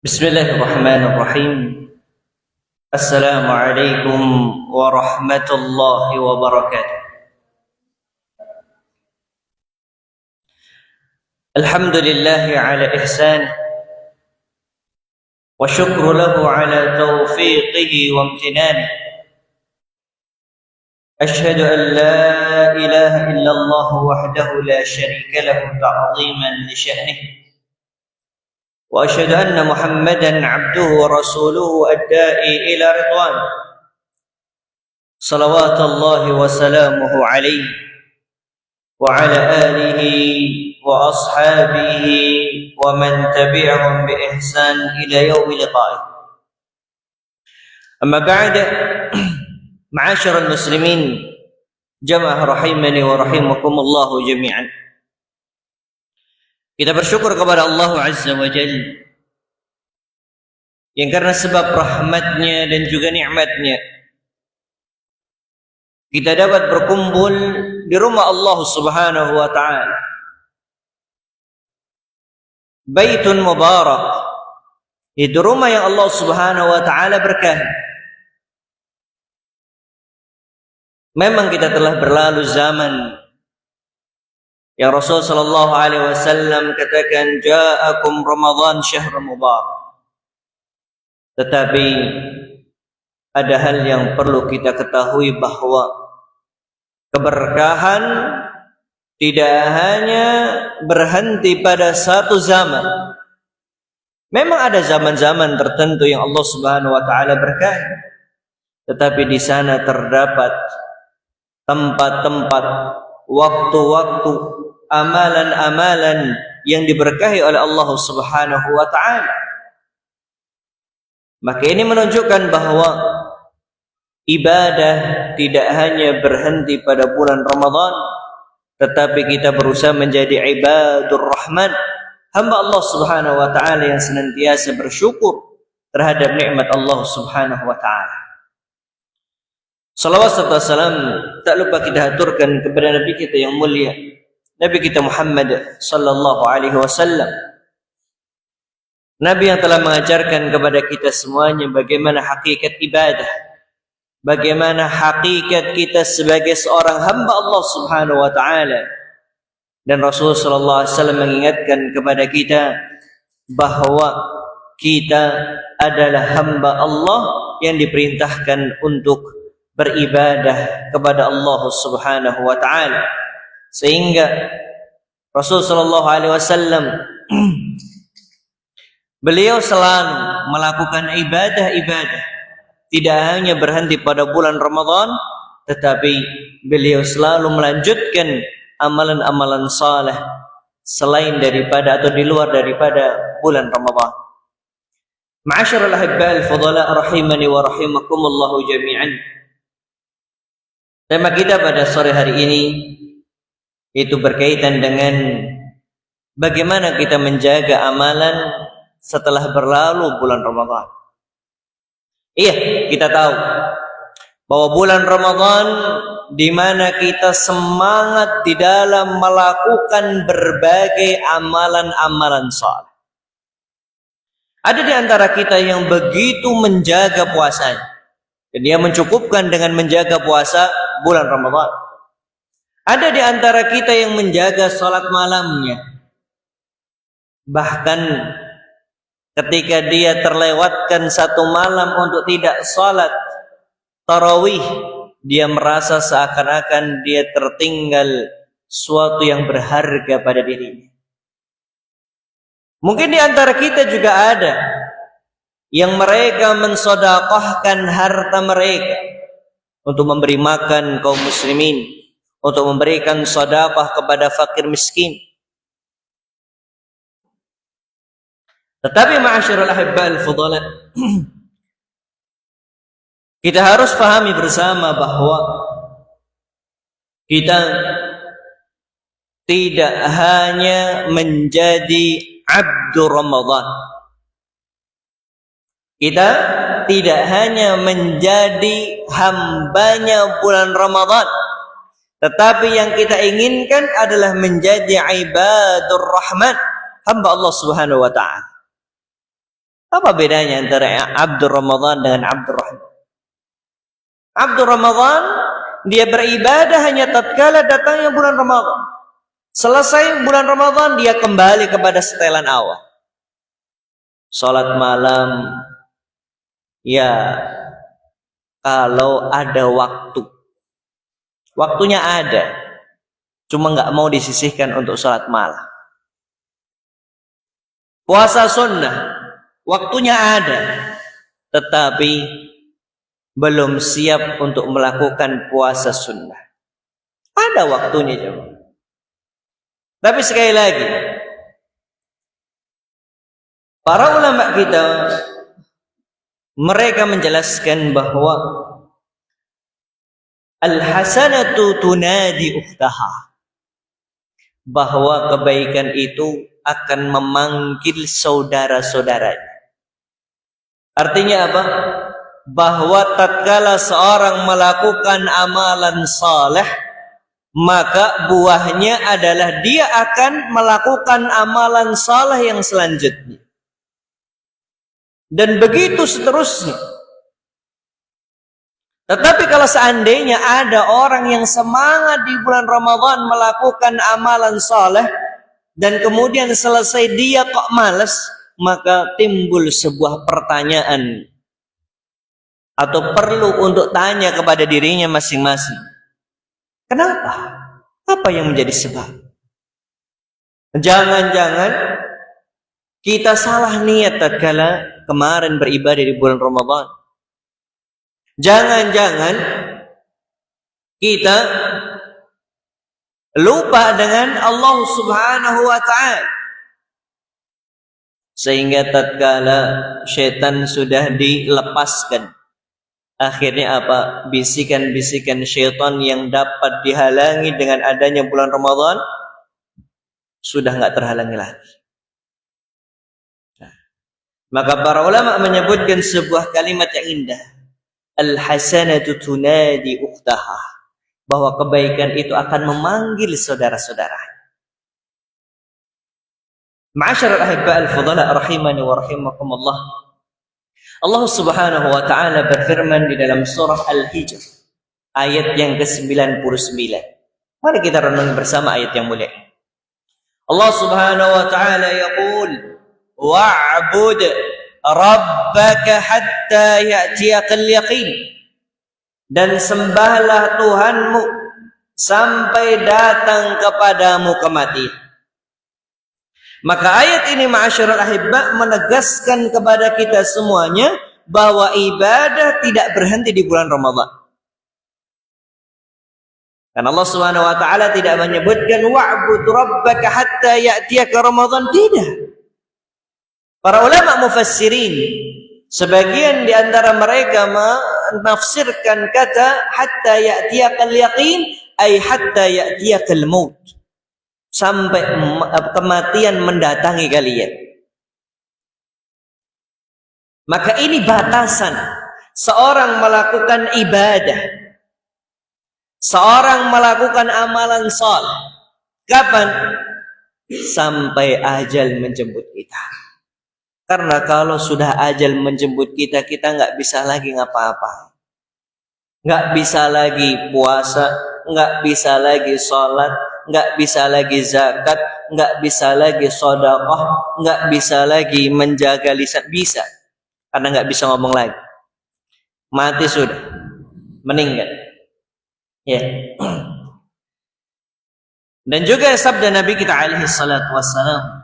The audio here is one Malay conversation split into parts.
بسم الله الرحمن الرحيم. السلام عليكم ورحمة الله وبركاته. الحمد لله على إحسانه والشكر له على توفيقه وامتنانه. أشهد أن لا إله إلا الله وحده لا شريك له تعظيما لشأنه، وأشهد أن محمدا عبده ورسوله الداعي إلى رضوانه، صلوات الله وسلامه عليه وعلى آله وأصحابه ومن تبعهم بإحسان إلى يوم لقائه. أما بعد، معاشر المسلمين jamaah rahimani wa rahimakumullah jami'an. Kita bersyukur kepada Allah Azza wa Jalla yang karena sebab rahmatnya dan juga nikmatnya kita dapat berkumpul di rumah Allah Subhanahu wa ta'ala. Baitun mubarak, itu rumah yang Allah Subhanahu wa ta'ala berkahi. Memang kita telah berlalu zaman yang Rasul sallallahu alaihi wasallam katakan ja'akum Ramadan syahrul mubarak. Tetapi ada hal yang perlu kita ketahui, bahwa keberkahan tidak hanya berhenti pada satu zaman. Memang ada zaman-zaman tertentu yang Allah Subhanahu wa taala berkahi, tetapi di sana terdapat tempat-tempat, waktu-waktu, amalan-amalan yang diberkahi oleh Allah Subhanahu wa ta'ala. Maka ini menunjukkan bahwa ibadah tidak hanya berhenti pada bulan Ramadan, tetapi kita berusaha menjadi ibadur rahman, hamba Allah Subhanahu wa ta'ala yang senantiasa bersyukur terhadap nikmat Allah Subhanahu wa ta'ala. Salawat serta salam tak lupa kita aturkan kepada Nabi kita yang mulia, Nabi kita Muhammad sallallahu alaihi wasallam. Nabi yang telah mengajarkan kepada kita semuanya bagaimana hakikat ibadah, bagaimana hakikat kita sebagai seorang hamba Allah Subhanahu wa taala. Dan Rasul sallallahu alaihi wasallam mengingatkan kepada kita bahwa kita adalah hamba Allah yang diperintahkan untuk beribadah kepada Allah Subhanahu wa taala. Sehingga Rasul sallallahu alaihi wasallam beliau selalu melakukan ibadah-ibadah, tidak hanya berhenti pada bulan Ramadan, tetapi beliau selalu melanjutkan amalan-amalan saleh selain daripada atau di luar daripada bulan Ramadan. Ma'asyiral ahibba'il fudala rahimani wa rahimakumullah jami'an. Tema kita pada sore hari ini itu berkaitan dengan bagaimana kita menjaga amalan setelah berlalu bulan Ramadan. Iya, kita tahu bahwa bulan Ramadan di mana kita semangat di dalam melakukan berbagai amalan-amalan saleh. Ada di antara kita yang begitu menjaga puasanya, dan dia mencukupkan dengan menjaga puasa bulan Ramadan. Ada di antara kita yang menjaga salat malamnya. Bahkan ketika dia terlewatkan satu malam untuk tidak salat tarawih, dia merasa seakan-akan dia tertinggal suatu yang berharga pada dirinya. Mungkin di antara kita juga ada yang mereka mensedekahkan harta mereka untuk memberi makan kaum muslimin, untuk memberikan sedekah kepada fakir miskin. Tetapi ma'asyiral ahibba'il fudala, kita harus pahami bersama bahwa kita tidak hanya menjadi abdu Ramadan. Kita tidak hanya menjadi hambanya bulan Ramadan, tetapi yang kita inginkan adalah menjadi ibadur rahman, hamba Allah Subhanahu wa ta'ala. Apa bedanya antara Abdur Ramadan dengan Abdur Rahman? Abdur Ramadan, dia beribadah hanya tatkala datangnya bulan Ramadan. Selesai bulan Ramadan, dia kembali kepada setelan awal. Salat malam, ya kalau ada waktu. Waktunya ada, cuma nggak mau disisihkan untuk salat malam. Puasa sunnah, waktunya ada, tetapi belum siap untuk melakukan puasa sunnah. Ada waktunya jemaah. Tapi sekali lagi, para ulama kita, mereka menjelaskan bahwa al-hasanatu tunadi ukhtaha, bahwa kebaikan itu akan memanggil saudara-saudaranya. Artinya apa? Bahwa tatkala seorang melakukan amalan saleh, maka buahnya adalah dia akan melakukan amalan saleh yang selanjutnya. Dan begitu seterusnya. Tetapi kalau seandainya ada orang yang semangat di bulan Ramadan melakukan amalan saleh, dan kemudian selesai dia kok malas, maka timbul sebuah pertanyaan atau perlu untuk tanya kepada dirinya masing-masing. Kenapa? Apa yang menjadi sebab? Jangan-jangan kita salah niat tatkala kemarin beribadah di bulan Ramadan. Jangan-jangan kita lupa dengan Allah Subhanahu wa ta'ala, sehingga tatkala syaitan sudah dilepaskan, akhirnya apa? Bisikan-bisikan syaitan yang dapat dihalangi dengan adanya bulan Ramadan sudah nggak terhalangi lagi. Maka para ulama menyebutkan sebuah kalimat yang indah, al-hasanatu tunadi ukhtaha, bahwa kebaikan itu akan memanggil saudara-saudara. Ma'asyiral ahibba al-fudala rahimani wa rahimakumullah. Allah Subhanahu wa ta'ala berfirman di dalam surah Al-Hijr ayat yang ke-99. Mari kita renungi bersama ayat yang mulia. Allah Subhanahu wa ta'ala yaqul wa'bud rabbaka hatta ya'tiyakal yaqin, dan sembahlah Tuhanmu sampai datang kepadamu kematian. Maka ayat ini ma'asyiral ahibba menegaskan kepada kita semuanya bahwa ibadah tidak berhenti di bulan Ramadan. Karena Allah Subhanahu wa ta'ala tidak menyebutkan wa'bud rabbaka hatta ya'tiyaka Ramadan, tidak. Para ulama mufassirin, sebagian di antara mereka menafsirkan kata hatta ya'tiyakal yaqin ay hatta ya'tiyakal maut, sampai kematian mendatangi kalian. Maka ini batasan seorang melakukan ibadah, seorang melakukan amalan saleh. Kapan? Sampai ajal menjemput kita. Karena kalau sudah ajal menjemput kita, kita nggak bisa lagi ngapa-apa, nggak bisa lagi puasa, nggak bisa lagi sholat, nggak bisa lagi zakat, nggak bisa lagi sedekah, nggak bisa lagi menjaga lisan. Bisa, karena nggak bisa ngomong lagi. Mati sudah, meninggal. Ya. Dan juga sabda Nabi kita alaihi salatu wassalam,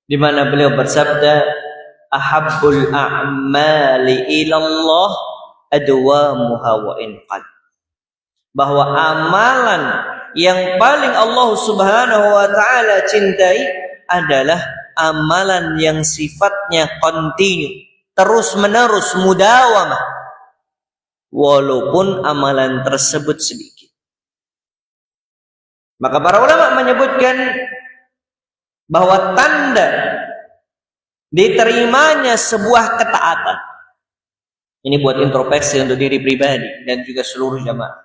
di mana beliau bersabda, ahabbul a'mali ilallah adwamuha wa in qad, bahwa amalan yang paling Allah Subhanahu wa ta'ala cintai adalah amalan yang sifatnya kontinu, terus menerus, mudawamah, walaupun amalan tersebut sedikit. Maka para ulama menyebutkan bahwa tanda diterimanya sebuah ketaatan, ini buat introspeksi untuk diri pribadi dan juga seluruh jamaah.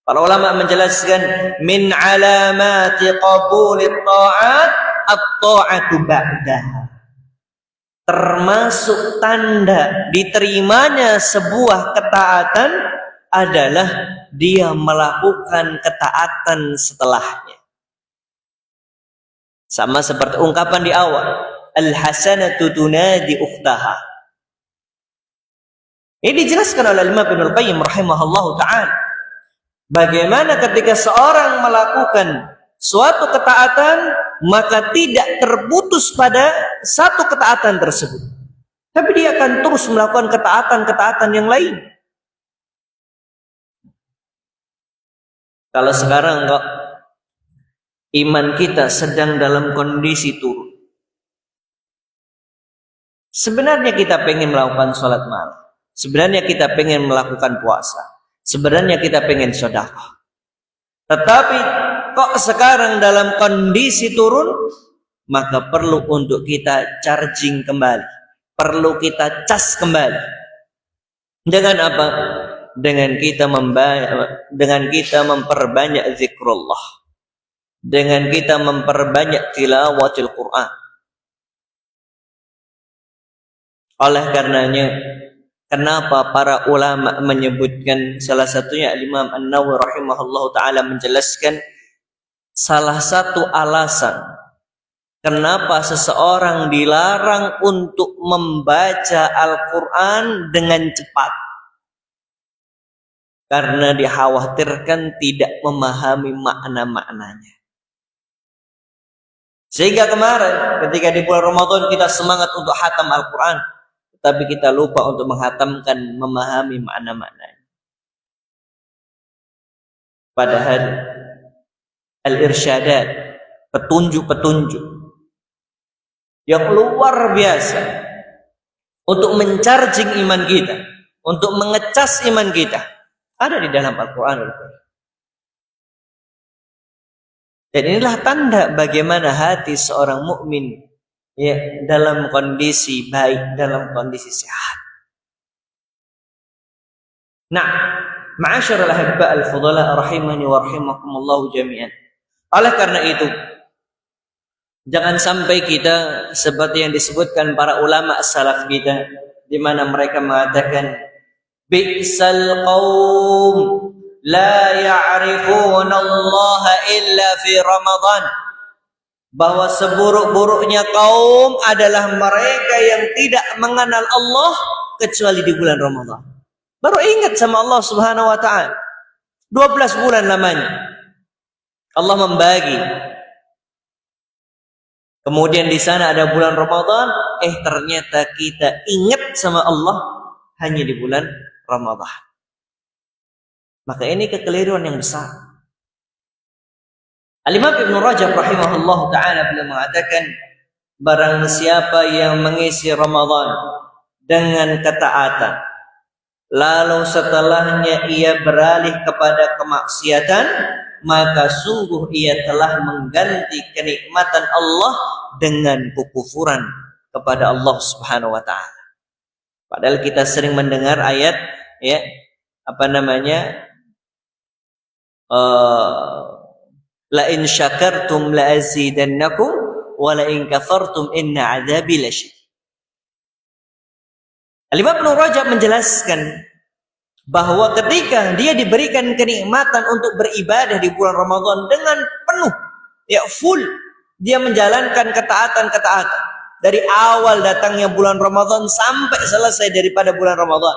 Para ulama menjelaskan min alamati qabulit ta'at at-ta'atu ba'daha, termasuk tanda diterimanya sebuah ketaatan adalah dia melakukan ketaatan setelahnya. Sama seperti ungkapan di awal, al-hasanatu tunadi ukhtaha. Ini dijelaskan oleh Imam Ibnul Qayyim rahimahullahu ta'ala. Bagaimana ketika seorang melakukan suatu ketaatan, maka tidak terputus pada satu ketaatan tersebut, tapi dia akan terus melakukan ketaatan-ketaatan yang lain. Kalau sekarang kok iman kita sedang dalam kondisi turun, sebenarnya kita pengen melakukan sholat malam, sebenarnya kita pengen melakukan puasa, sebenarnya kita pengen sedekah, tetapi kok sekarang dalam kondisi turun, maka perlu untuk kita charging kembali, perlu kita cas kembali. Dengan apa? Dengan kita memperbanyak zikrullah, dengan kita memperbanyak tilawatil Quran. Oleh karenanya, kenapa para ulama menyebutkan, salah satunya Imam An-Nawawi rahimahullahu ta'ala menjelaskan salah satu alasan kenapa seseorang dilarang untuk membaca Al-Quran dengan cepat, karena dikhawatirkan tidak memahami makna-maknanya. Sehingga kemarin ketika di bulan Ramadan kita semangat untuk khatam Al-Quran, tapi kita lupa untuk menghatamkan, memahami makna-maknanya. Padahal al-irsyadat, petunjuk-petunjuk yang luar biasa untuk mencharging iman kita, untuk mengecas iman kita, ada di dalam Al-Quran. Dan inilah tanda bagaimana hati seorang mukmin ya dalam kondisi baik, dalam kondisi sehat. Nah, ma'asyiral ahibba al-fudala rahimani wa rahimakumullah jami'an. Oleh karena itu, jangan sampai kita seperti yang disebutkan para ulama salaf kita, di mana mereka mengatakan bi'sal qaum la ya'rifuna Allah illa fi Ramadan, bahwa seburuk-buruknya kaum adalah mereka yang tidak mengenal Allah kecuali di bulan Ramadan. Baru ingat sama Allah Subhanahu wa ta'ala. 12 bulan lamanya Allah membagi. Kemudian di sana ada bulan Ramadan, ternyata kita ingat sama Allah hanya di bulan Ramadan. Maka ini kekeliruan yang besar. Al-Imam Ibn Rajab rahimahullah ta'ala beliau mengatakan, barang siapa yang mengisi Ramadan dengan ketaatan, lalu setelahnya ia beralih kepada kemaksiatan, maka sungguh ia telah mengganti kenikmatan Allah dengan kekufuran kepada Allah Subhanahu wa ta'ala. Padahal kita sering mendengar ayat ya, la in syakartum la azidannakum wa la in kafartum inna adzabi lasyadid. Al-Imam Ibnu Rajab menjelaskan bahwa ketika dia diberikan kenikmatan untuk beribadah di bulan Ramadan dengan penuh, ya full, dia menjalankan ketaatan-ketaatan dari awal datangnya bulan Ramadan sampai selesai daripada bulan Ramadan.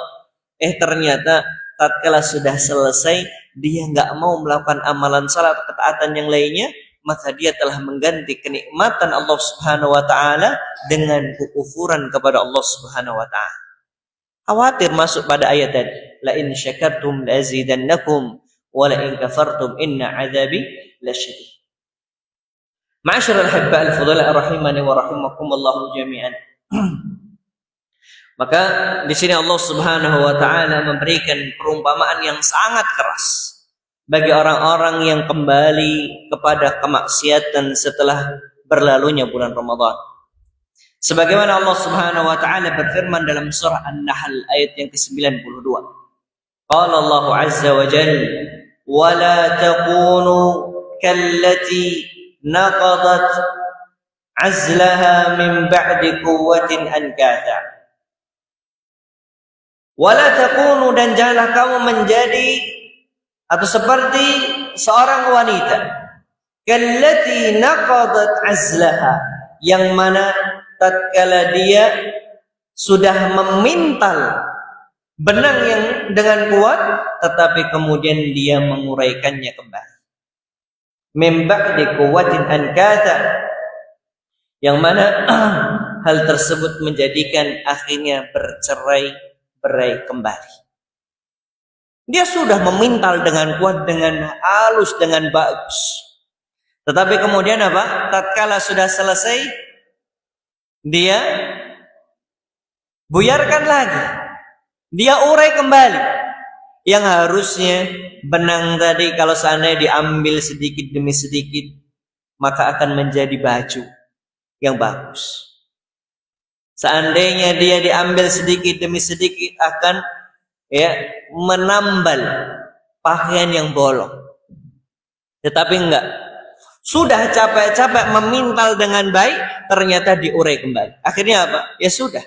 Ternyata tatkala sudah selesai, dia nggak mau melakukan amalan salat ketaatan yang lainnya, maka dia telah mengganti kenikmatan Allah Subhanahu wa ta'ala dengan kekufuran kepada Allah Subhanahu wa ta'ala. Khawatir masuk pada ayat tadi, la in syakartum la azidannakum wa la in kafartum inna adzabi lasyadid. Ma'asyiral habba al-fudala rahimani wa rahimakumullah jami'an. Maka di sini Allah Subhanahu wa ta'ala memberikan perumpamaan yang sangat keras bagi orang-orang yang kembali kepada kemaksiatan setelah berlalunya bulan Ramadan. Sebagaimana Allah Subhanahu wa ta'ala berfirman dalam surah An-Nahl ayat yang ke-92. Qala Allah Azza wa Jalla, "Wa la takunu kallati naqadat azlaha min ba'di quwwatin ankatha. Wala takunu, dan janganlah kamu menjadi atau seperti seorang wanita kallati naqadat azlaha, yang mana tatkala dia sudah memintal benang yang dengan kuat, tetapi kemudian dia menguraikannya kembali. Min ba'di quwwatin ankatha, yang mana hal tersebut menjadikan akhirnya bercerai-berai kembali. Dia sudah memintal dengan kuat, dengan halus, dengan bagus. Tetapi kemudian apa? Tatkala sudah selesai, dia buyarkan lagi. Dia urai kembali. Yang harusnya benang tadi kalau seandainya diambil sedikit demi sedikit, maka akan menjadi baju yang bagus. Seandainya dia diambil sedikit demi sedikit, akan menambal pakaian yang bolong. Tetapi enggak. Sudah capek-capek memintal dengan baik, ternyata diurai kembali. Akhirnya apa? Ya sudah.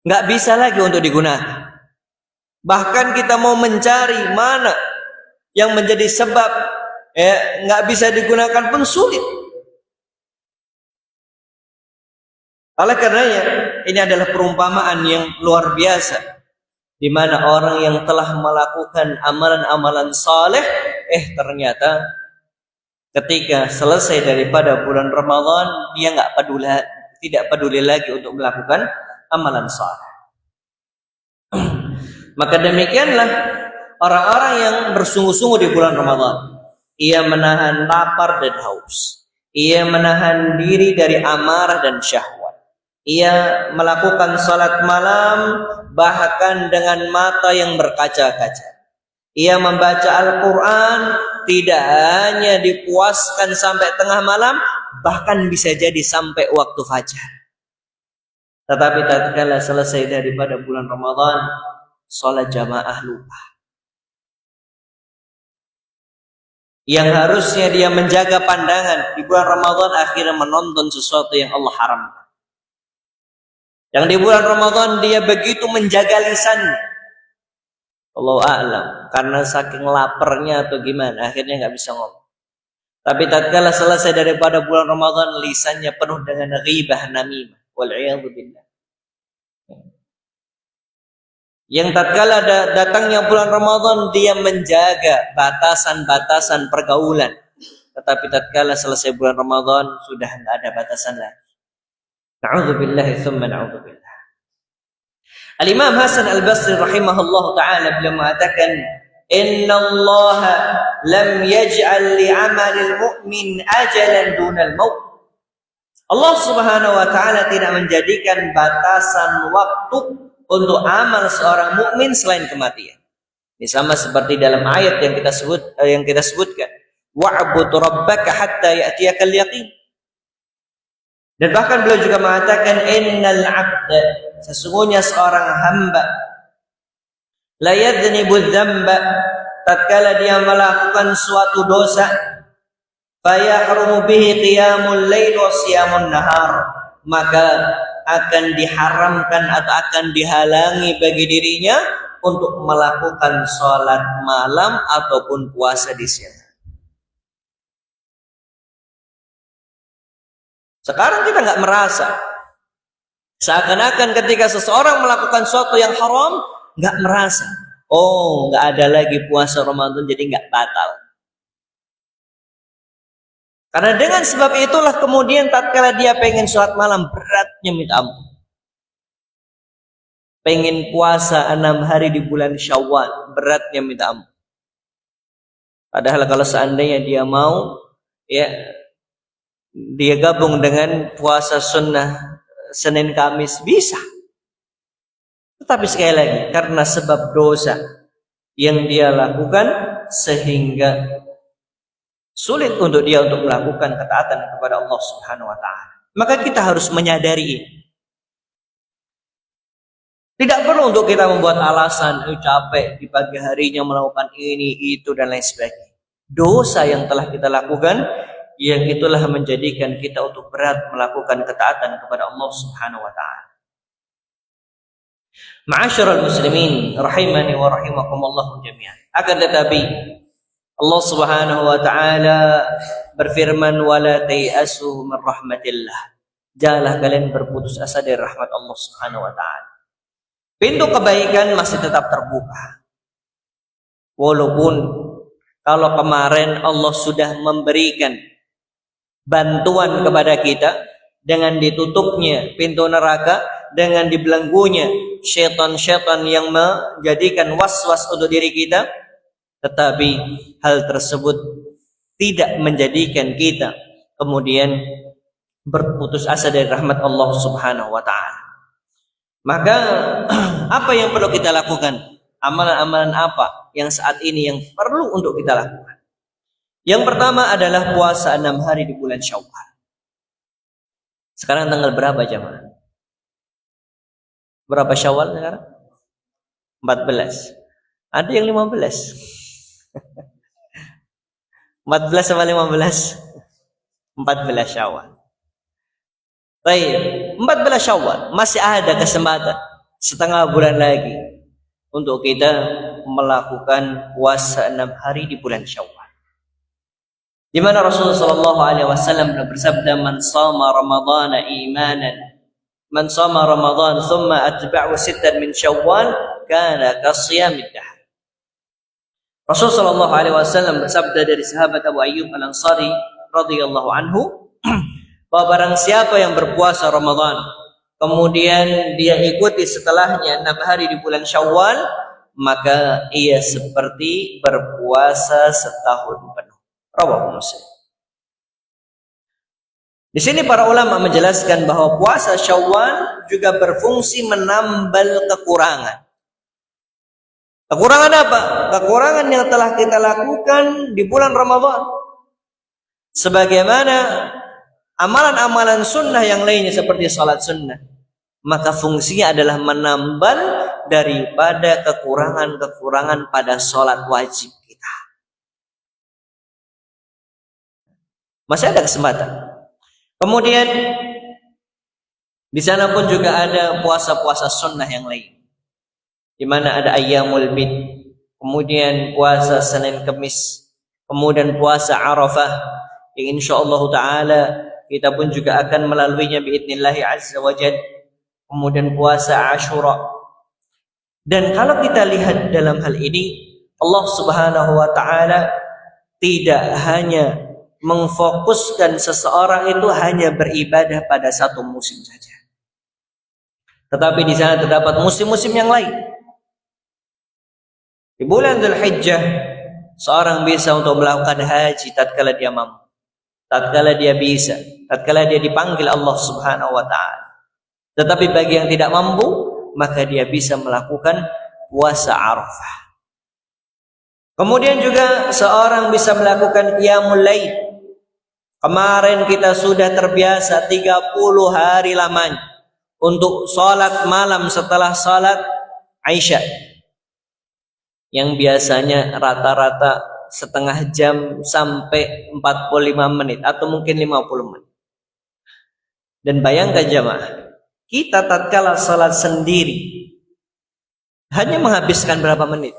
Enggak bisa lagi untuk digunakan. Bahkan kita mau mencari mana yang menjadi sebab enggak bisa digunakan pun sulit. Oleh karenanya, ini adalah perumpamaan yang luar biasa, di mana orang yang telah melakukan amalan-amalan saleh, ternyata ketika selesai daripada bulan Ramadan, dia tidak peduli lagi untuk melakukan amalan saleh. Maka demikianlah orang-orang yang bersungguh-sungguh di bulan Ramadan. Ia menahan lapar dan haus. Ia menahan diri dari amarah dan syahwat. Ia melakukan salat malam bahkan dengan mata yang berkaca-kaca. Ia membaca Al-Quran tidak hanya dipuaskan sampai tengah malam, bahkan bisa jadi sampai waktu fajar. Tetapi tatkala selesai daripada bulan Ramadan, salat jamaah lupa. Yang harusnya dia menjaga pandangan di bulan Ramadan, akhirnya menonton sesuatu yang Allah haramkan. Yang di bulan Ramadan dia begitu menjaga lisan, Allahu a'lam, karena saking laparnya atau gimana, akhirnya nggak bisa ngomong. Tapi tatkala selesai daripada bulan Ramadan, lisannya penuh dengan ghibah namimah, wal'iyadzu billah. Yang tatkala datangnya bulan Ramadan, dia menjaga batasan-batasan pergaulan. Tetapi tatkala selesai bulan Ramadan, sudah nggak ada batasan lagi. Na'udzubillahi tsumma na'udzubillah. Al-Imam Hasan Al-Basri rahimahullah ta'ala beliau mengatakan, Inna Allah lam yaj'al li'amalil mu'min ajalan dunal maut. Allah subhanahu wa ta'ala tidak menjadikan batasan waktu untuk amal seorang mukmin selain kematian. Ini sama seperti dalam ayat yang kita sebutkan, wa'bud rabbaka hatta ya'tiyakal yaqin. Dan bahkan beliau juga mengatakan, innal 'abda, sesungguhnya seorang hamba, la yadhnibu dzamba, tatkala dia melakukan suatu dosa, fayahrumu bihi qiyamul lail wa siyamun nahar, maka akan diharamkan atau akan dihalangi bagi dirinya untuk melakukan sholat malam ataupun puasa di siang. Sekarang kita nggak merasa, seakan-akan ketika seseorang melakukan sesuatu yang haram, nggak merasa, oh nggak ada lagi puasa Ramadan jadi nggak batal. Karena dengan sebab itulah kemudian tatkala dia pengen sholat malam, beratnya minta ampun. Pengen puasa 6 hari di bulan Syawal, beratnya minta ampun. Padahal kalau seandainya dia mau, dia gabung dengan puasa sunnah Senin Kamis, bisa. Tetapi sekali lagi, karena sebab dosa yang dia lakukan, sehingga sulit untuk dia untuk melakukan ketaatan kepada Allah Subhanahu wa ta'ala. Maka kita harus menyadari ini. Tidak perlu untuk kita membuat alasan, capek di pagi harinya melakukan ini, itu, dan lain sebagainya. Dosa yang telah kita lakukan, yang itulah menjadikan kita untuk berat melakukan ketaatan kepada Allah Subhanahu wa taala. Ma'asyiral muslimin rahimani wa rahimakumullah jami'an. Akan tetapi Allah Subhanahu wa taala berfirman, wala tayasu min rahmatillah. Janganlah kalian berputus asa dari rahmat Allah Subhanahu wa taala. Pintu kebaikan masih tetap terbuka. Walaupun kalau kemarin Allah sudah memberikan bantuan kepada kita dengan ditutupnya pintu neraka, dengan dibelenggunya syaitan-syaitan yang menjadikan was-was untuk diri kita, tetapi hal tersebut tidak menjadikan kita kemudian berputus asa dari rahmat Allah Subhanahu wa taala. Maka apa yang perlu kita lakukan? Amalan-amalan apa yang saat ini yang perlu untuk kita lakukan? Yang pertama adalah puasa 6 hari di bulan Syawal. Sekarang tanggal berapa jemaah? Berapa Syawal sekarang? 14. Ada yang 15. 14 sama 15? 14 Syawal. Baik, 14 Syawal masih ada kesempatan setengah bulan lagi untuk kita melakukan puasa 6 hari di bulan Syawal. Di mana Rasulullah sallallahu alaihi wasallam bersabda, "Man shama Ramadhana imanan, man shama Ramadan thumma atba'u sittan min Syawal, kana kasiyamid dahr." Rasulullah sallallahu alaihi wasallam bersabda dari sahabat Abu Ayyub Al-Ansari radhiyallahu anhu, bahwa barang siapa yang berpuasa Ramadan kemudian dia ikuti setelahnya 6 hari di bulan Syawal, maka ia seperti berpuasa setahun penuh. Rawahu Muslim. Di sini para ulama menjelaskan bahwa puasa Syawal juga berfungsi menambal kekurangan. Kekurangan apa? Kekurangan yang telah kita lakukan di bulan Ramadan. Sebagaimana amalan-amalan sunnah yang lainnya seperti salat sunnah, maka fungsinya adalah menambal daripada kekurangan-kekurangan pada salat wajib kita. Masih ada kesempatan. Kemudian di sana pun juga ada puasa-puasa sunnah yang lain, di mana ada ayyamul bid, kemudian puasa Senin Kemis, kemudian puasa Arafah yang insyaallah taala kita pun juga akan melaluinya biidznillah azza wajalla, kemudian puasa Asyura. Dan kalau kita lihat dalam hal ini, Allah Subhanahu wa taala tidak hanya mengfokuskan seseorang itu hanya beribadah pada satu musim saja, tetapi di sana terdapat musim-musim yang lain. Di bulan Dzulhijjah seorang bisa untuk melakukan haji tatkala dia mampu, tatkala dia bisa, tatkala dia dipanggil Allah Subhanahu wa taala. Tetapi bagi yang tidak mampu, maka dia bisa melakukan puasa Arafah. Kemudian juga seorang bisa melakukan qiyamul lail. Kemarin kita sudah terbiasa 30 hari lamanya untuk salat malam setelah salat Isya, yang biasanya rata-rata setengah jam sampai 45 menit atau mungkin 50 menit. Dan bayangkan jemaah, kita tatkala salat sendiri hanya menghabiskan berapa menit.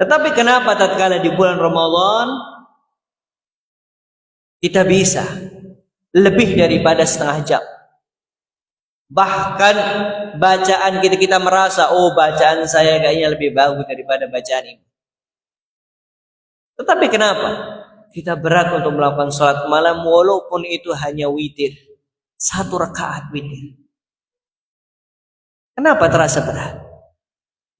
Tetapi kenapa tatkala di bulan Ramadan kita bisa lebih daripada setengah jam? Bahkan bacaan kita merasa, oh bacaan saya kayaknya lebih bagus daripada bacaan ini. Tetapi kenapa kita berat untuk melakukan sholat malam walaupun itu hanya witir, 1 rakaat witir? Kenapa terasa berat?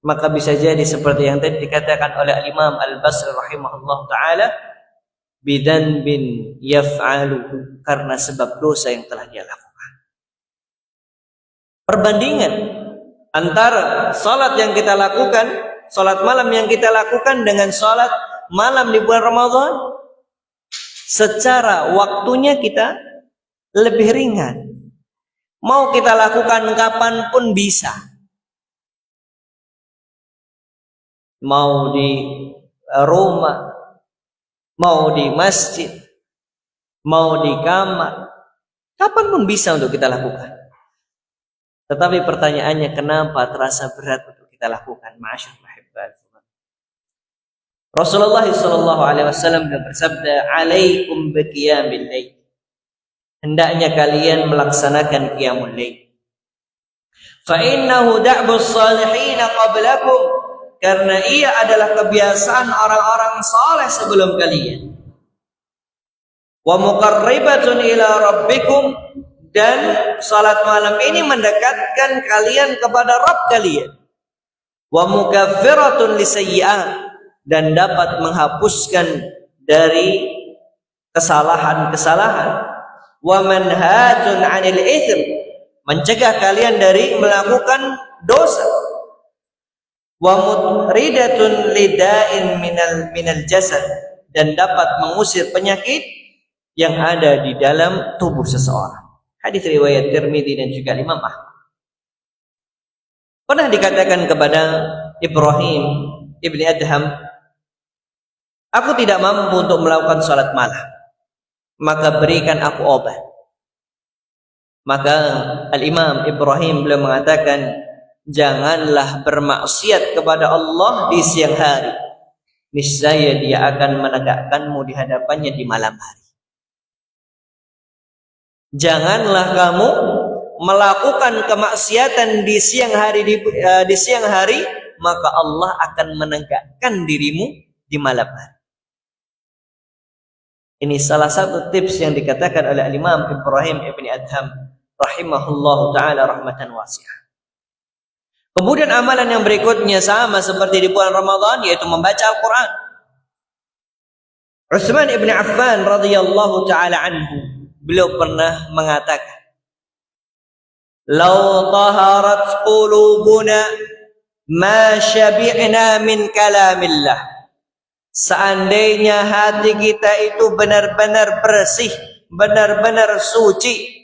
Maka bisa jadi seperti yang tadi dikatakan oleh Imam Al-Basri rahimahullah ta'ala, bidanbin yaf'aluhu, karena sebab dosa yang telah dia lakukan. Perbandingan antara salat yang kita lakukan, salat malam yang kita lakukan dengan salat malam di bulan Ramadan, secara waktunya kita lebih ringan. Mau kita lakukan kapan pun bisa. Mau di rumah, mau di masjid, mau di kamar, kapan pun bisa untuk kita lakukan. Tetapi pertanyaannya, kenapa terasa berat untuk kita lakukan? Ma'asyur mahibbat. Rasulullah SAW bersabda, "Alaikum biqiyamil lail." Hendaknya kalian melaksanakan qiyamul lail. Fa innahu da'bus salihin qablakum, karena ia adalah kebiasaan orang-orang saleh sebelum kalian. Wa muqarribatun ila rabbikum, dan salat malam ini mendekatkan kalian kepada Rabb kalian. Wa mukaffiratun lisayyi'at, dan dapat menghapuskan dari kesalahan-kesalahan. Wa manhatun 'anil itsm, mencegah kalian dari melakukan dosa. Wa mutridatun lida'in minal jasad, dan dapat mengusir penyakit yang ada di dalam tubuh seseorang. Hadis riwayat Tirmidzi dan juga Imam Ahmad. Pernah dikatakan kepada Ibrahim ibni Adham, "Aku tidak mampu untuk melakukan salat malam, maka berikan aku obat." Maka Al-Imam Ibrahim beliau mengatakan, "Janganlah bermaksiat kepada Allah di siang hari, niscaya Dia akan menegakkanmu di hadapannya di malam hari." Janganlah kamu melakukan kemaksiatan di siang hari, maka Allah akan menegakkan dirimu di malam hari. Ini salah satu tips yang dikatakan oleh Imam Ibrahim ibni Adham rahimahullahu ta'ala rahmatan wasi'ah. Kemudian amalan yang berikutnya sama seperti di bulan Ramadan, yaitu membaca Al-Quran. Utsman ibn Affan radhiyallahu ta'ala anhu, beliau pernah mengatakan, "Lau taharat qulubuna ma syabi'na min kalamillah." Seandainya hati kita itu benar-benar bersih, benar-benar suci,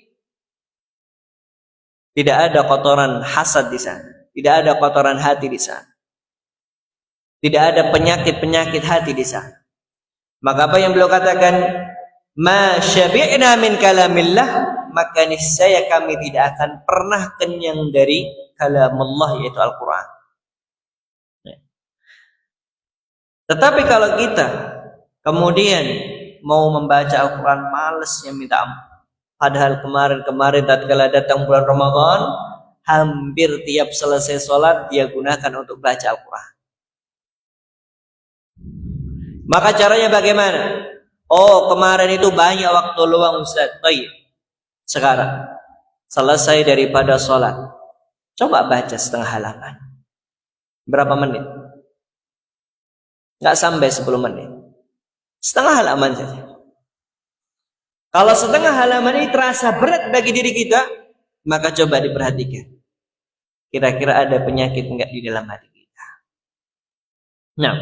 tidak ada kotoran hasad di sana, tidak ada kotoran hati di sana, tidak ada penyakit-penyakit hati di sana, maka apa yang beliau katakan, "Ma syabi'na min kalamillah," maka niscaya kami tidak akan pernah kenyang dari kalamullah, yaitu Al-Quran. Tetapi kalau kita kemudian mau membaca Al-Quran malesnya minta ampun, padahal kemarin tatkala datang bulan Ramadan, hampir tiap selesai sholat dia gunakan untuk baca Al-Quran. Maka caranya bagaimana? Oh, kemarin itu banyak waktu luang Ustaz. Baik, sekarang selesai daripada sholat, coba baca setengah halaman. Berapa menit? Nggak sampai 10 menit. Setengah halaman saja. Kalau setengah halaman ini terasa berat bagi diri kita, maka coba diperhatikan. Kira-kira ada penyakit enggak di dalam hati kita. Nah,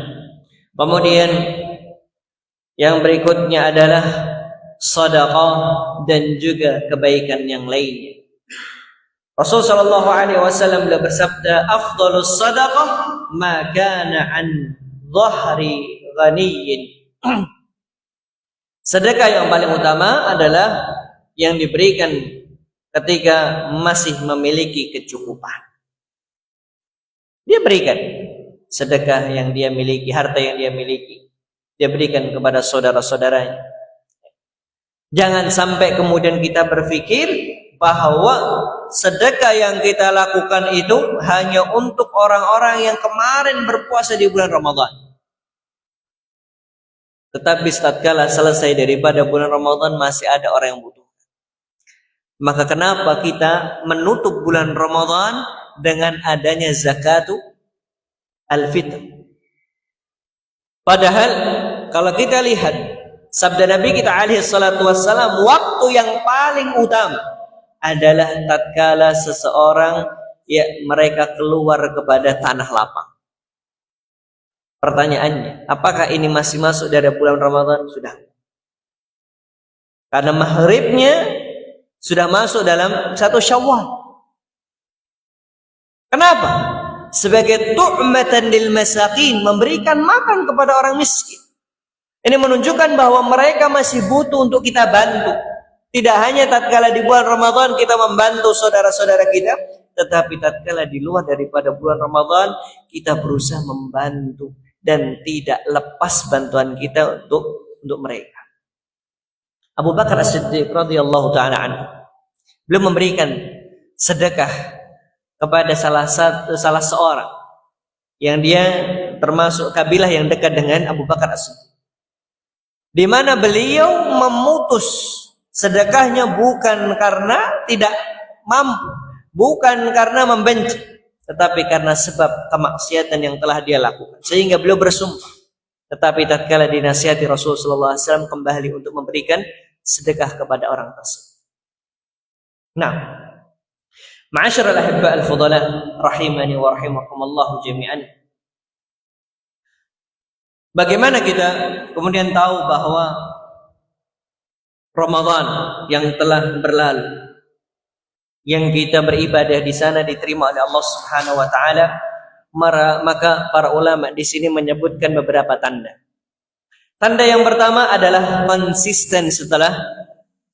kemudian yang berikutnya adalah sedekah dan juga kebaikan yang lainnya. Rasulullah sallallahu alaihi wasallam bersabda, "Afdhalus sadaqah ma kana an dhahri ghaniyin." Sedekah yang paling utama adalah yang diberikan ketika masih memiliki kecukupan. Dia berikan sedekah yang dia miliki, harta yang dia miliki, dia berikan kepada saudara-saudaranya. Jangan sampai kemudian kita berpikir bahwa sedekah yang kita lakukan itu hanya untuk orang-orang yang kemarin berpuasa di bulan Ramadan. Tetapi tatkala selesai daripada bulan Ramadan masih ada orang yang butuh. Maka kenapa kita menutup bulan Ramadan dengan adanya zakatu al-fitr? Padahal kalau kita lihat sabda Nabi kita alaihi salatu wassalam, waktu yang paling utama adalah tatkala seseorang mereka keluar kepada tanah lapang. Pertanyaannya, apakah ini masih masuk dari bulan Ramadan? Sudah. Karena maghribnya sudah masuk dalam 1 Syawal. Kenapa? Sebagai tu'matan lil masakin, memberikan makan kepada orang miskin. Ini menunjukkan bahwa mereka masih butuh untuk kita bantu. Tidak hanya tatkala di bulan Ramadan kita membantu saudara-saudara kita, tetapi tatkala di luar daripada bulan Ramadan kita berusaha membantu dan tidak lepas bantuan kita untuk mereka. Abu Bakar As-Siddiq radhiyallahu taala anhu, beliau memberikan sedekah kepada salah seorang yang dia termasuk kabilah yang dekat dengan Abu Bakar As-Siddiq, di mana beliau memutus sedekahnya bukan karena tidak mampu, bukan karena membenci, tetapi karena sebab kemaksiatan yang telah dia lakukan, sehingga beliau bersumpah. Tetapi tatkala dinasihati Rasulullah SAW kembali untuk memberikan sedekah kepada orang tersebut. Nah, ma'asyiral ahibba al-fudala rahimani wa rahimakumullah jami'an. Bagaimana kita kemudian tahu bahwa Ramadan yang telah berlalu, yang kita beribadah di sana diterima oleh Allah Subhanahu wa taala, maka para ulama di sini menyebutkan beberapa tanda. Tanda yang pertama adalah konsisten setelah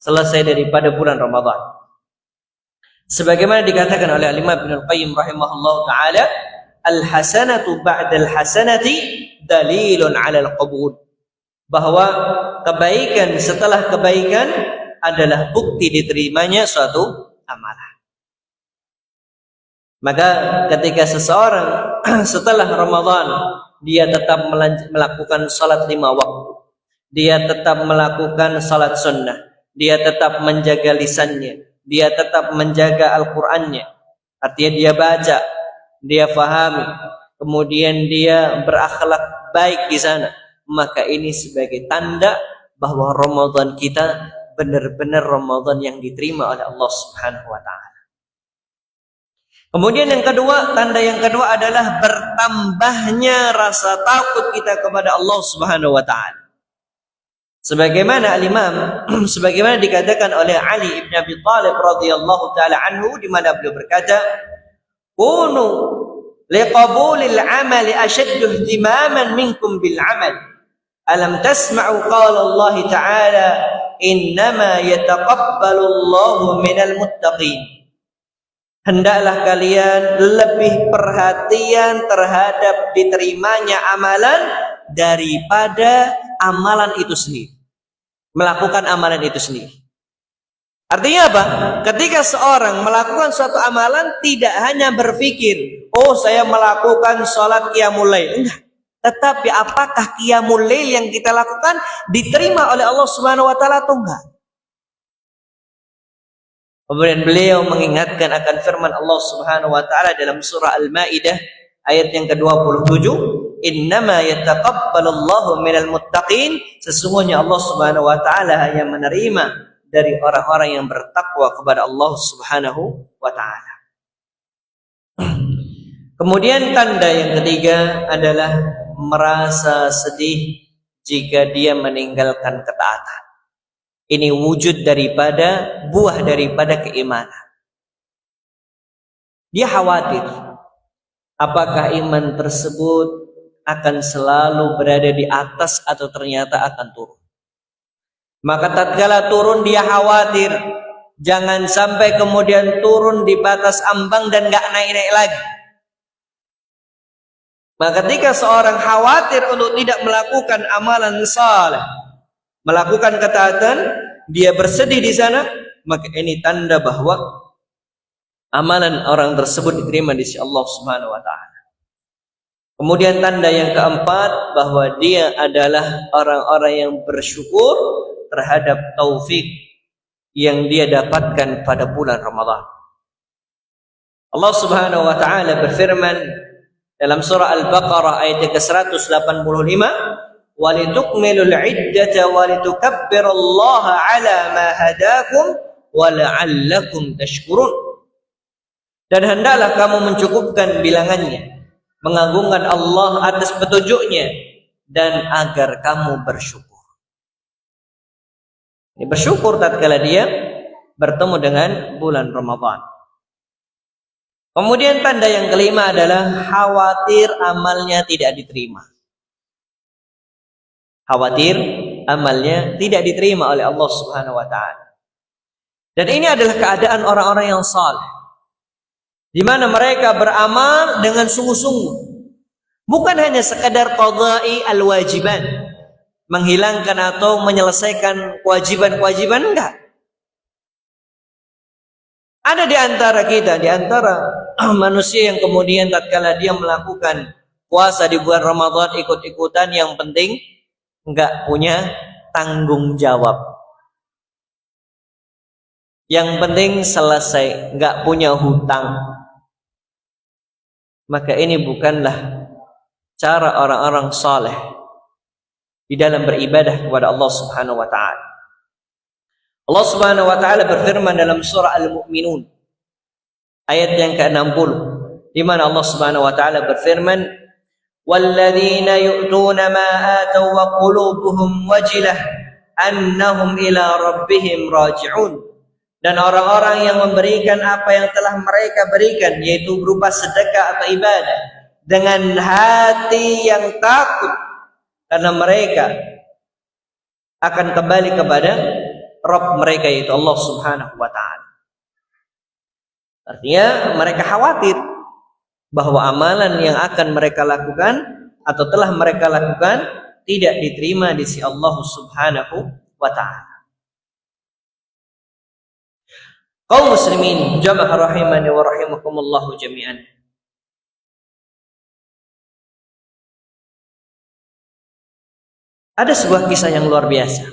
selesai daripada bulan Ramadan. Sebagaimana dikatakan oleh Imam Ibnu Qayyim rahimahullah taala, al-hasanatu ba'dal hasanati dalilun 'alal qabul, bahwa kebaikan setelah kebaikan adalah bukti diterimanya suatu amalan. Maka ketika seseorang setelah Ramadan dia tetap melakukan salat 5 waktu, dia tetap melakukan salat sunnah, dia tetap menjaga lisannya, dia tetap menjaga Al-Qur'annya, artinya dia baca, dia fahami, kemudian dia berakhlak baik di sana, maka ini sebagai tanda bahwa Ramadan kita benar-benar Ramadan yang diterima oleh Allah Subhanahu wa taala. Kemudian yang kedua, tanda yang kedua adalah bertambahnya rasa takut kita kepada Allah Subhanahu wa taala. Sebagaimana sebagaimana dikatakan oleh Ali ibn Abi Thalib radhiyallahu taala anhu, di mana beliau berkata, "Kunu liqabulil amali ashaddu ihtimaman minkum bil amal. Alam tasma'u qala Allah ta'ala innama yataqabbalu Allahu minal muttaqin." Hendaklah kalian lebih perhatian terhadap diterimanya amalan daripada amalan itu sendiri, melakukan amalan itu sendiri. Artinya apa? Ketika seorang melakukan suatu amalan, tidak hanya berpikir, oh saya melakukan sholat qiyamul lail, enggak. Tetapi apakah qiyamul lail yang kita lakukan diterima oleh Allah Subhanahu wa taala atau enggak? Kemudian beliau mengingatkan akan firman Allah Subhanahu wa taala dalam surah Al-Maidah ayat yang ke-27, "Innama yataqabbalullahu minal muttaqin." Sesungguhnya Allah Subhanahu wa taala hanya menerima dari orang-orang yang bertakwa kepada Allah Subhanahu wa taala. Kemudian tanda yang ketiga adalah merasa sedih jika dia meninggalkan ketaatan. Ini wujud daripada buah daripada keimanan. Dia khawatir apakah iman tersebut akan selalu berada di atas atau ternyata akan turun. Maka tatkala turun dia khawatir jangan sampai kemudian turun di batas ambang dan gak naik-naik lagi. Maka ketika seorang khawatir untuk tidak melakukan amalan saleh, melakukan ketaatan, dia bersedih di sana, maka ini tanda bahwa amalan orang tersebut diterima di sisi Allah Subhanahu wa taala. Kemudian tanda yang keempat, bahwa dia adalah orang-orang yang bersyukur terhadap taufik yang dia dapatkan pada bulan Ramadan. Allah Subhanahu wa taala berfirman dalam surah Al-Baqarah ayat ke-185, "Walitukmilul 'iddata walitukabbirullaha 'ala ma hadakum wa la'allakum tashkurun." Dan hendaklah kamu mencukupkan bilangannya, mengagungkan Allah atas petunjuknya, dan agar kamu bersyukur. Ini bersyukur tatkala dia bertemu dengan bulan Ramadan. Kemudian tanda yang kelima adalah khawatir amalnya tidak diterima. Khawatir amalnya tidak diterima oleh Allah Subhanahu wa taala. Dan ini adalah keadaan orang-orang yang saleh, di mana mereka beramal dengan sungguh-sungguh, bukan hanya sekadar qadai al-wajiban, menghilangkan atau menyelesaikan kewajiban-kewajiban, enggak. Ada di antara kita, di antara manusia yang kemudian tatkala dia melakukan puasa di bulan Ramadan ikut-ikutan, yang penting enggak punya tanggung jawab. Yang penting selesai, enggak punya hutang. Maka ini bukanlah cara orang-orang saleh di dalam beribadah kepada Allah Subhanahu wa taala. Allah Subhanahu wa taala berfirman dalam surah Al-Mu'minun ayat yang ke-60, di mana Allah Subhanahu wa taala berfirman, "Walladzina yu'tuna ma ataw wa qulubuhum wajilah annahum ila rabbihim raji'un." Dan orang-orang yang memberikan apa yang telah mereka berikan, yaitu berupa sedekah atau ibadah, dengan hati yang takut, karena mereka akan kembali kepada Rabb mereka, yaitu Allah Subhanahu wa taala. Artinya mereka khawatir bahwa amalan yang akan mereka lakukan atau telah mereka lakukan tidak diterima di sisi Allah Subhanahu wa taala. Kaum muslimin jamaah rahimani wa rahimakumullah jami'an. Ada sebuah kisah yang luar biasa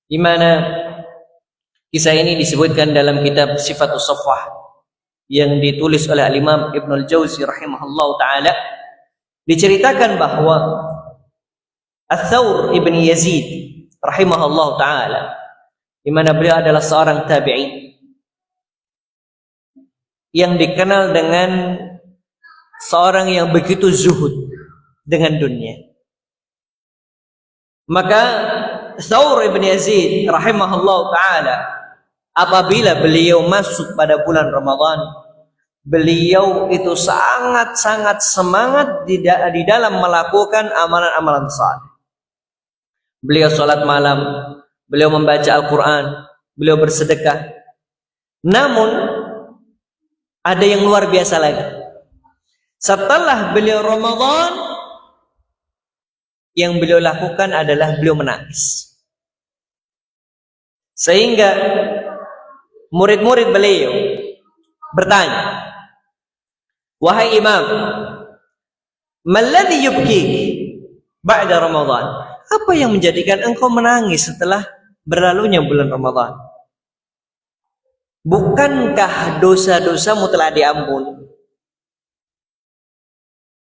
di mana kisah ini disebutkan dalam kitab Sifatus Safwah yang ditulis oleh Al-Imam Ibnul Jauzi rahimahullah taala. Diceritakan bahwa Ats-Tsaur ibn Yazid rahimahullah taala, di mana beliau adalah seorang tabi'i yang dikenal dengan seorang yang begitu zuhud dengan dunia. Maka Tsaur ibn Yazid rahimahullah ta'ala, apabila beliau masuk pada bulan Ramadan, beliau itu sangat-sangat semangat di dalam melakukan amalan-amalan saleh. Beliau sholat malam, beliau membaca Al-Quran, beliau bersedekah. Namun ada yang luar biasa lagi. Setelah beliau Ramadan, yang beliau lakukan adalah beliau menangis. Sehingga murid-murid beliau bertanya, "Wahai Imam, maladhi yubkik ba'da Ramadan?" Apa yang menjadikan engkau menangis setelah berlalunya bulan Ramadan? Bukankah dosa-dosamu telah diampuni?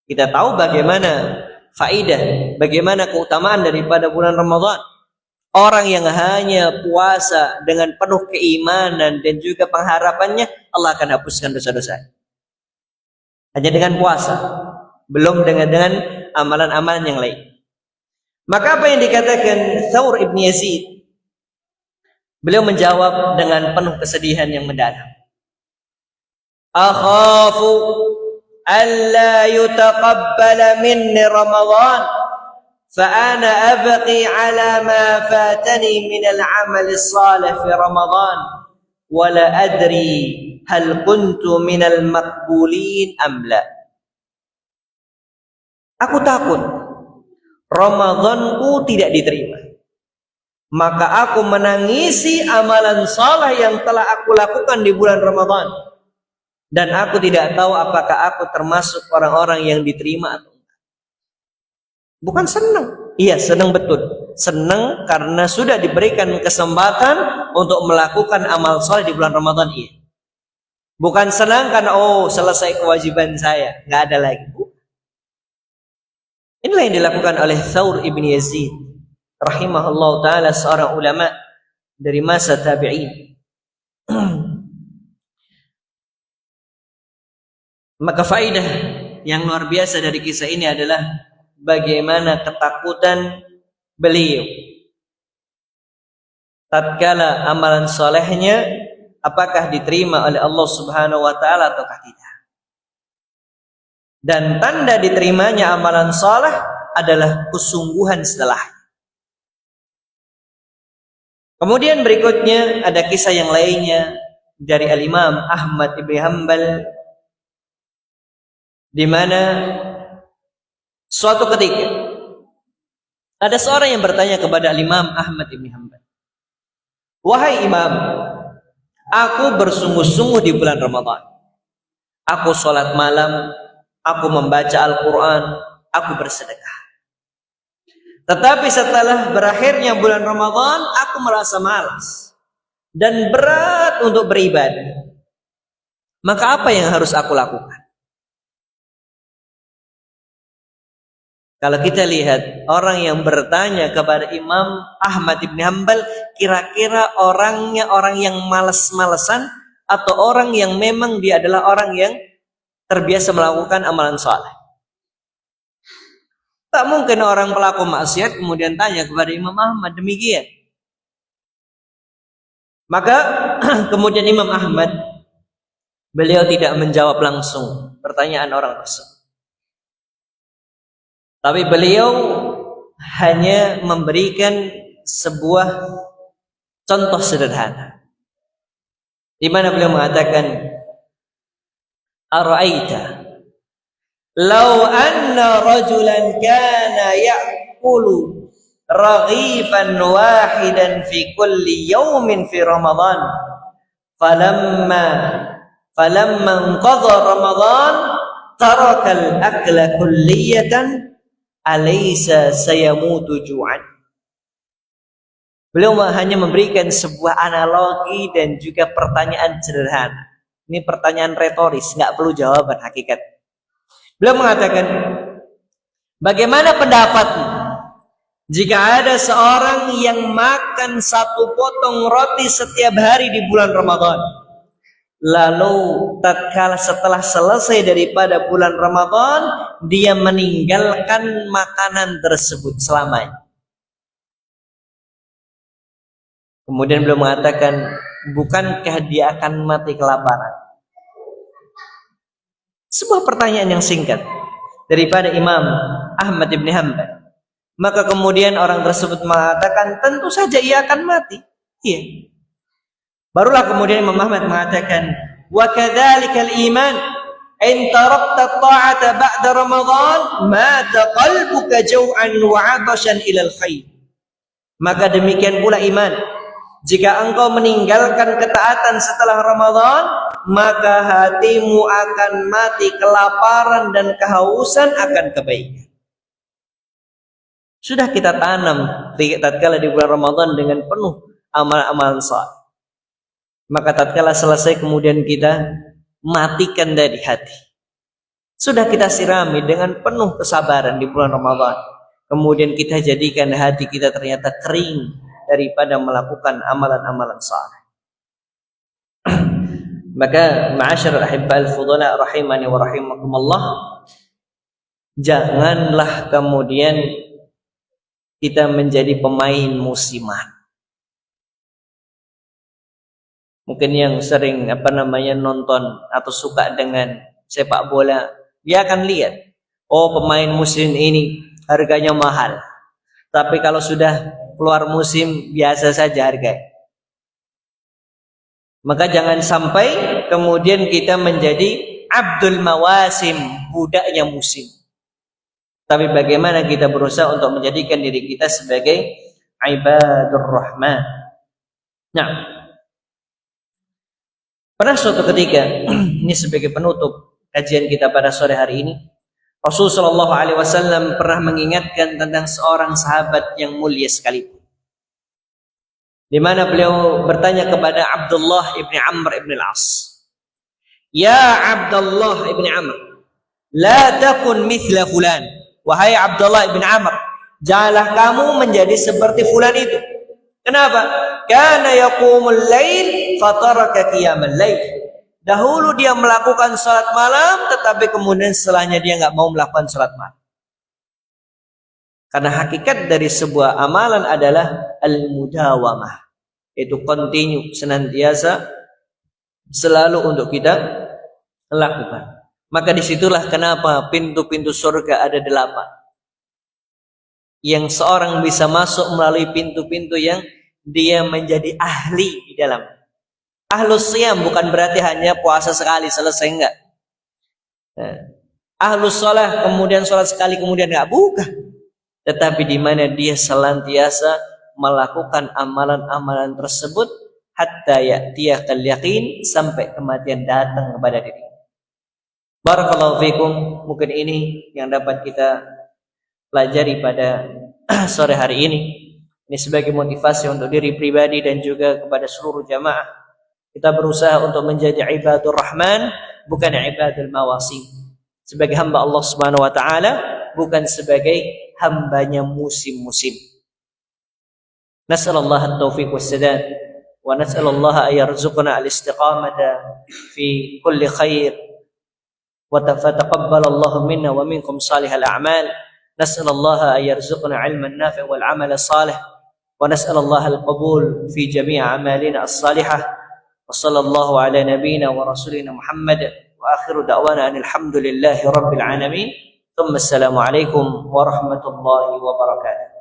Kita tahu bagaimana faidah, bagaimana keutamaan daripada bulan Ramadan. Orang yang hanya puasa dengan penuh keimanan dan juga pengharapannya, Allah akan hapuskan dosa-dosa. Hanya dengan puasa, belum dengan amalan-amalan yang lain. Maka apa yang dikatakan Tsaur ibn Yazid? Beliau menjawab dengan penuh kesedihan yang mendalam. Akhafu alla yutaqabbala minni Ramadan fa ana abqi ala ma fatani min al-amal as-salih fi Ramadan wa la adri hal kuntu min al-maqbulin am la. Aku takut Ramadanku tidak diterima, maka aku menangisi amalan saleh yang telah aku lakukan di bulan Ramadan, dan aku tidak tahu apakah aku termasuk orang-orang yang diterima atau enggak. Bukan senang, iya senang betul, senang karena sudah diberikan kesempatan untuk melakukan amal saleh di bulan Ramadan, iya. Bukan senang karena selesai kewajiban saya, nggak ada lagi. Inilah yang dilakukan oleh Tsaur ibn Yazid rahimahullah ta'ala, seorang ulama dari masa tabi'in. Maka faedah yang luar biasa dari kisah ini adalah bagaimana ketakutan beliau tatkala amalan solehnya apakah diterima oleh Allah Subhanahu wa ta'ala ataukah tidak. Dan tanda diterimanya amalan saleh adalah kesungguhan setelah. Kemudian berikutnya ada kisah yang lainnya dari Al-Imam Ahmad ibn Hanbal, di mana suatu ketika ada seorang yang bertanya kepada Al-Imam Ahmad ibn Hanbal, "Wahai Imam, aku bersungguh-sungguh di bulan Ramadan. Aku sholat malam, aku membaca Al-Quran, aku bersedekah. Tetapi setelah berakhirnya bulan Ramadan, aku merasa malas dan berat untuk beribadah. Maka apa yang harus aku lakukan?" Kalau kita lihat orang yang bertanya kepada Imam Ahmad ibn Hanbal, kira-kira orangnya orang yang malas-malesan atau orang yang memang dia adalah orang yang terbiasa melakukan amalan saleh? Tak mungkin orang pelaku maksiat kemudian tanya kepada Imam Ahmad demikian. Maka kemudian Imam Ahmad, beliau tidak menjawab langsung pertanyaan orang tersebut. Tapi beliau hanya memberikan sebuah contoh sederhana, di mana beliau mengatakan, "Ara'aita law anna rajulan kana ya'kulu raghifan wahidan fi kulli yawmin fi Ramadan, falamma inqadha Ramadan taraka al-akla kulliyatan, alaysa sayamutu ju'an." Beliau hanya memberikan sebuah analogi dan juga pertanyaan sederhana. Ini pertanyaan retoris, nggak perlu jawaban hakikat. Beliau mengatakan, bagaimana pendapatmu jika ada seorang yang makan satu potong roti setiap hari di bulan Ramadan, lalu tatkala setelah selesai daripada bulan Ramadan, dia meninggalkan makanan tersebut selamanya. Kemudian beliau mengatakan, bukankah dia akan mati kelaparan? Sebuah pertanyaan yang singkat daripada Imam Ahmad ibn Hanbal. Maka kemudian orang tersebut mengatakan, tentu saja ia akan mati. Iya. Barulah kemudian Imam Ahmad mengatakan, wa kadzalikal iman in tarakta ta'ata ba'da Ramadan mata qalbuka jau'an wa 'atashan ilal khair. Maka demikian pula iman, jika engkau meninggalkan ketaatan setelah Ramadan, maka hatimu akan mati kelaparan dan kehausan akan kebaikan. Sudah kita tanam tatkala di bulan Ramadan dengan penuh amalan-amalan saleh. Maka tatkala selesai kemudian kita matikan dari hati. Sudah kita sirami dengan penuh kesabaran di bulan Ramadan. Kemudian kita jadikan hati kita ternyata kering daripada melakukan amalan-amalan saleh. Maka ma'asyiral ahibbal fudala rahimani wa rahimakumullah, janganlah kemudian kita menjadi pemain musiman. Mungkin yang sering nonton atau suka dengan sepak bola, dia akan lihat, oh pemain musim ini harganya mahal. Tapi kalau sudah keluar musim biasa saja harga. Maka jangan sampai kemudian kita menjadi abdul mawasim, budaknya musim. Tapi bagaimana kita berusaha untuk menjadikan diri kita sebagai ibadur rahman. Nah, pada suatu ketika, ini sebagai penutup kajian kita pada sore hari ini, Rasulullah SAW pernah mengingatkan tentang seorang sahabat yang mulia sekali, di mana beliau bertanya kepada Abdullah ibn Amr ibn al-As, "Ya Abdullah ibn Amr, la takun mithla fulan." Wahai Abdullah ibn Amr, janganlah kamu menjadi seperti fulan itu. Kenapa? Kana yaqumul lail fataraka qiyamal lail. Dahulu dia melakukan salat malam, tetapi kemudian setelahnya dia enggak mau melakukan salat malam. Karena hakikat dari sebuah amalan adalah al-mudawamah, itu continue, senantiasa, selalu untuk kita lakukan. Maka disitulah kenapa pintu-pintu surga ada 8. Yang seorang bisa masuk melalui pintu-pintu yang dia menjadi ahli di dalam. Ahlus siyam bukan berarti hanya puasa sekali selesai, enggak. Ahlus sholah kemudian sholat sekali kemudian enggak, bukan. Tetapi di mana dia senantiasa melakukan amalan-amalan tersebut hatta ya'tiyakal yaqin, sampai kematian datang kepada diri. Barakallahu fikum. Mungkin ini yang dapat kita pelajari pada sore hari ini. Ini sebagai motivasi untuk diri pribadi dan juga kepada seluruh jamaah. Kita berusaha untuk menjadi ibadur rahman, bukan ibadul mawasi. Sebagai hamba Allah Subhanahu wa taala, bukan sebagai hambanya musim-musim. Nas'alullah at-taufiq was-sadad wa nas'alullah ay yarzuqna al-istiqamata fi kulli khair. وتقبل الله منا ومنكم صالح الأعمال. نسأل الله أن يرزقنا علما نافعا والعمل الصالح، ونسأل الله القبول في جميع أعمالنا الصالحة. وصلى الله على نبينا ورسولنا محمد، وآخر دعوانا أن الحمد لله رب العالمين، ثم السلام عليكم ورحمة الله وبركاته.